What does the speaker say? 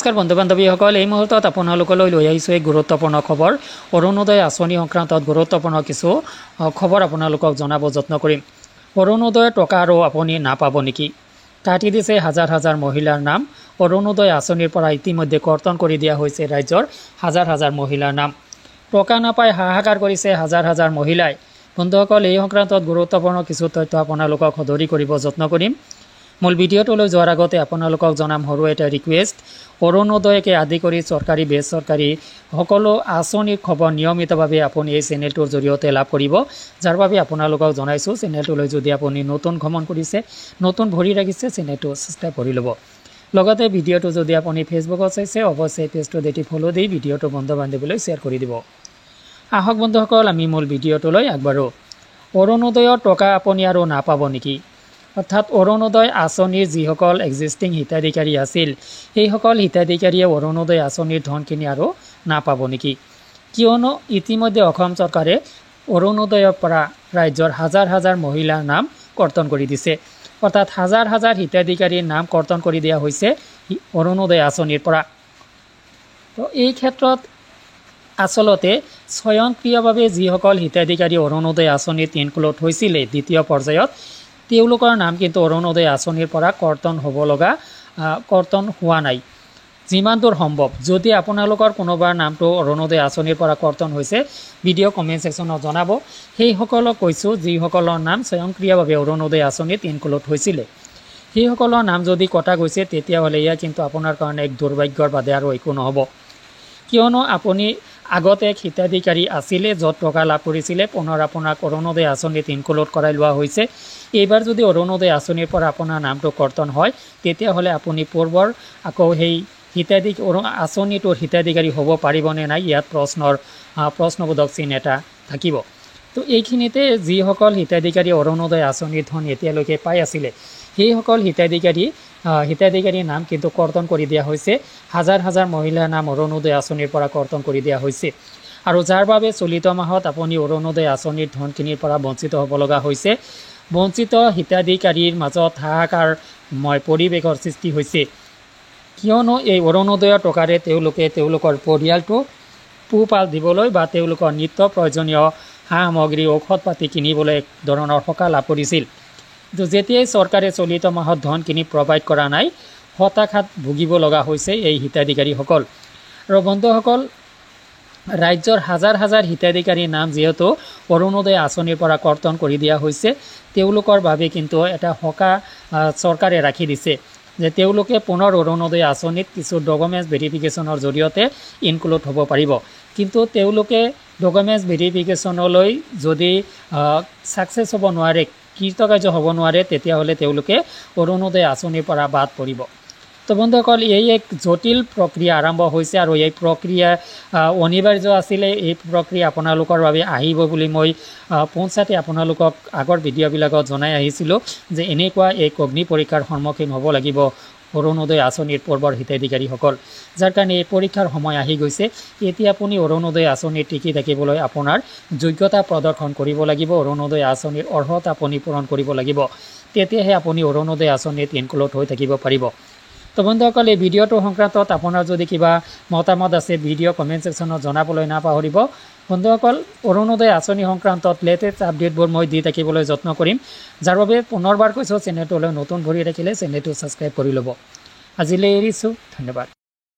নমস্কাৰ বন্ধু বান্ধৱীসকল, এই মুহূৰ্তত আপোনালোকলৈ লৈ আহিছোঁ এক গুৰুত্বপূৰ্ণ খবৰ। অৰুণোদয় আঁচনি সংক্ৰান্তত গুৰুত্বপূৰ্ণ কিছু খবৰ আপোনালোকক জনাব যত্ন কৰিম। অৰুণোদয়ৰ টকা আৰু আপুনি নাপাব নেকি? কাটি দিছে হাজাৰ হাজাৰ মহিলাৰ নাম। অৰুণোদয় আঁচনিৰ পৰা ইতিমধ্যে কৰ্তন কৰি দিয়া হৈছে ৰাজ্যৰ হাজাৰ হাজাৰ মহিলাৰ নাম। টকা নাপাই হাহাকাৰ কৰিছে হাজাৰ হাজাৰ মহিলাই। বন্ধুসকল, এই সংক্ৰান্তত গুৰুত্বপূৰ্ণ কিছু তথ্য আপোনালোকক সদৰি কৰিব যত্ন কৰিম। মূল ভিডিঅ'টোলৈ যোৱাৰ আগতে আপোনালোকক জনাম সৰু এটা ৰিকুৱেষ্ট। অৰুণোদয়কে আদি কৰি চৰকাৰী বেচৰকাৰী সকলো আঁচনিৰ খবৰ নিয়মিতভাৱে আপুনি এই চেনেলটোৰ জৰিয়তে লাভ কৰিব। যাৰ বাবে আপোনালোকক জনাইছোঁ, চেনেলটোলৈ যদি আপুনি নতুন ভ্ৰমণ কৰিছে, নতুন ভৰি ৰাখিছে, চেনেলটো ছাবস্ক্ৰাইব কৰি ল'ব। লগতে ভিডিঅ'টো যদি আপুনি ফেচবুকত চাইছে, অৱশ্যেই পেজটোত এটি ফ'ল' দি ভিডিঅ'টো বন্ধু বান্ধৱীলৈ শ্বেয়াৰ কৰি দিব। আহক বন্ধুসকল, আমি মূল ভিডিঅ'টোলৈ আগবাঢ়োঁ। অৰুণোদয়ৰ টকা আপুনি আৰু নাপাব নেকি? অৰ্থাৎ অৰুণোদয় আঁচনিৰ যিসকল এক্সিষ্টিং হিতাধিকাৰী আছিল, সেইসকল হিতাধিকাৰীয়ে অৰুণোদয় আঁচনিৰ ধনখিনি আৰু নাপাব নেকি? কিয়নো ইতিমধ্যে অসম চৰকাৰে অৰুণোদয়ৰ পৰা ৰাজ্যৰ হাজাৰ হাজাৰ মহিলাৰ নাম কৰ্তন কৰি দিছে। অৰ্থাৎ হাজাৰ হাজাৰ হিতাধিকাৰীৰ নাম কৰ্তন কৰি দিয়া হৈছে অৰুণোদয় আঁচনিৰ পৰা। তো এই ক্ষেত্ৰত আচলতে স্বয়ংক্ৰিয়ভাৱে যিসকল হিতাধিকাৰী অৰুণোদয় আঁচনিত ইনক্লুড হৈছিলে দ্বিতীয় পৰ্যায়ত, তেওঁলোকৰ নাম কিন্তু অৰুণোদয় আঁচনিৰ পৰা কৰ্তন হোৱা নাই। যিমান দূৰ সম্ভৱ, যদি আপোনালোকৰ কোনোবাৰ নামটো অৰুণোদয় আঁচনিৰ পৰা কৰ্তন হৈছে, ভিডিঅ' কমেণ্ট ছেকশ্যনত জনাব। সেইসকলক কৈছোঁ, যিসকলৰ নাম স্বয়ংক্ৰিয়ভাৱে অৰুণোদয় আঁচনিত ইনক্লুড হৈছিলে, সেইসকলৰ নাম যদি কটা গৈছে, তেতিয়াহ'লে এয়া কিন্তু আপোনাৰ কাৰণে এক দুৰ্ভাগ্যৰ বাদে আৰু একো নহ'ব। কিয়নো আপুনি আগতে এক হিতাধিকাৰী আছিলে, য'ত টকা লাভ কৰিছিলে, পুনৰ আপোনাক অৰুণোদয় আঁচনিত ইনক্লুড কৰাই লোৱা হৈছে। এইবাৰ যদি অৰুণোদয় আঁচনিৰ পৰা আপোনাৰ নামটো কৰ্তন হয়, তেতিয়াহ'লে আপুনি পূৰ্বৰ আকৌ সেই আঁচনিটোৰ হিতাধিকাৰী হ'ব পাৰিবনে নাই, ইয়াত প্ৰশ্নবোধক চিন এটা থাকিব। তো এইখিনিতে যিসকল হিতাধিকাৰী অৰুণোদয় আঁচনিৰ ধন এতিয়ালৈকে পাই আছিলে, সেইসকল হিতাধিকাৰীৰ নাম কিন্তু কৰ্তন কৰি দিয়া হৈছে। হাজাৰ হাজাৰ মহিলাৰ নাম অৰুণোদয় আঁচনিৰ পৰা কৰ্তন কৰি দিয়া হৈছে। আৰু যাৰ বাবে চলিত মাহত আপুনি অৰুণোদয় আঁচনিৰ ধনখিনিৰ পৰা বঞ্চিত হ'ব লগা হৈছে। বঞ্চিত হিতাধিকাৰীৰ মাজত হাহাকাৰময় পৰিৱেশৰ সৃষ্টি হৈছে। কিয়নো এই অৰুণোদয়ৰ টকাৰে তেওঁলোকে তেওঁলোকৰ পৰিয়ালটো পোহপাল দিবলৈ বা তেওঁলোকৰ নিত্য প্ৰয়োজনীয় সা সামগ্ৰী, ঔষধ পাতি কিনিবলৈ এক ধৰণৰ সকাহ লাভ কৰিছিল। কিন্তু যেতিয়াই চৰকাৰে চলিত মাহত ধনখিনি প্ৰভাইড কৰা নাই, হতাশাত ভুগিব লগা হৈছে এই হিতাধিকাৰীসকল। আৰু বন্ধুসকল, ৰাজ্যৰ হাজাৰ হাজাৰ হিতাধিকাৰীৰ নাম যিহেতু অৰুণোদয় আঁচনিৰ পৰা কৰ্তন কৰি দিয়া হৈছে, তেওঁলোকৰ বাবে কিন্তু এটা সকাহ চৰকাৰে ৰাখি দিছে যে তেওঁলোকে পুনৰ অৰুণোদয় আঁচনিত কিছু ডকুমেণ্টছ ভেৰিফিকেশ্যনৰ জৰিয়তে ইনক্লুড হ'ব পাৰিব। কিন্তু তেওঁলোকে ডকুমেণ্টছ ভেৰিফিকেশ্যনলৈ যদি ছাকচেছ হ'ব নোৱাৰে, কৃতকাৰ্য হ'ব নোৱাৰে, তেতিয়াহ'লে তেওঁলোকে অৰুণোদয় আঁচনিৰ পৰা বাদ পৰিব। তো বন্ধুসকল, এই এক জটিল প্ৰক্ৰিয়া আৰম্ভ হৈছে আৰু এই প্ৰক্ৰিয়া অনিবাৰ্য আছিলে। এই প্ৰক্ৰিয়া আপোনালোকৰ বাবে আহিব বুলি মই পোনছাতে আপোনালোকক আগৰ ভিডিঅ'বিলাকত জনাই আহিছিলোঁ যে এনেকুৱা এক অগ্নি পৰীক্ষাৰ সন্মুখীন হ'ব লাগিব অৰুণোদয় আঁচনিৰ পূৰ্বৰ হিতাধিকাৰীসকল। যাৰ কাৰণে এই পৰীক্ষাৰ সময় আহি গৈছে। এতিয়া আপুনি অৰুণোদয় আঁচনিৰ টিকি থাকিবলৈ আপোনাৰ যোগ্যতা প্ৰদৰ্শন কৰিব লাগিব, অৰুণোদয় আঁচনিৰ অৰ্হতা আপুনি পূৰণ কৰিব লাগিব। তেতিয়াহে আপুনি অৰুণোদয় আঁচনিত ইনক্লুড হৈ থাকিব পাৰিব। তো বন্ধুসকল, এই ভিডিঅ'টোৰ সংক্ৰান্তত আপোনাৰ যদি কিবা মতামত আছে, ভিডিঅ' কমেণ্ট ছেকশ্যনত জনাবলৈ নাপাহৰিব। বন্ধুসকল, অৰুণোদয় আঁচনি সংক্ৰান্তত লেটেষ্ট আপডেটবোৰ মই দি থাকিবলৈ যত্ন কৰিম। যাৰ বাবে পুনৰবাৰ কৈছোঁ, চেনেলটোলৈ নতুন ভৰি ৰাখিলে চেনেলটো ছাবস্ক্ৰাইব কৰি ল'ব। আজিলৈ এৰিছোঁ, ধন্যবাদ।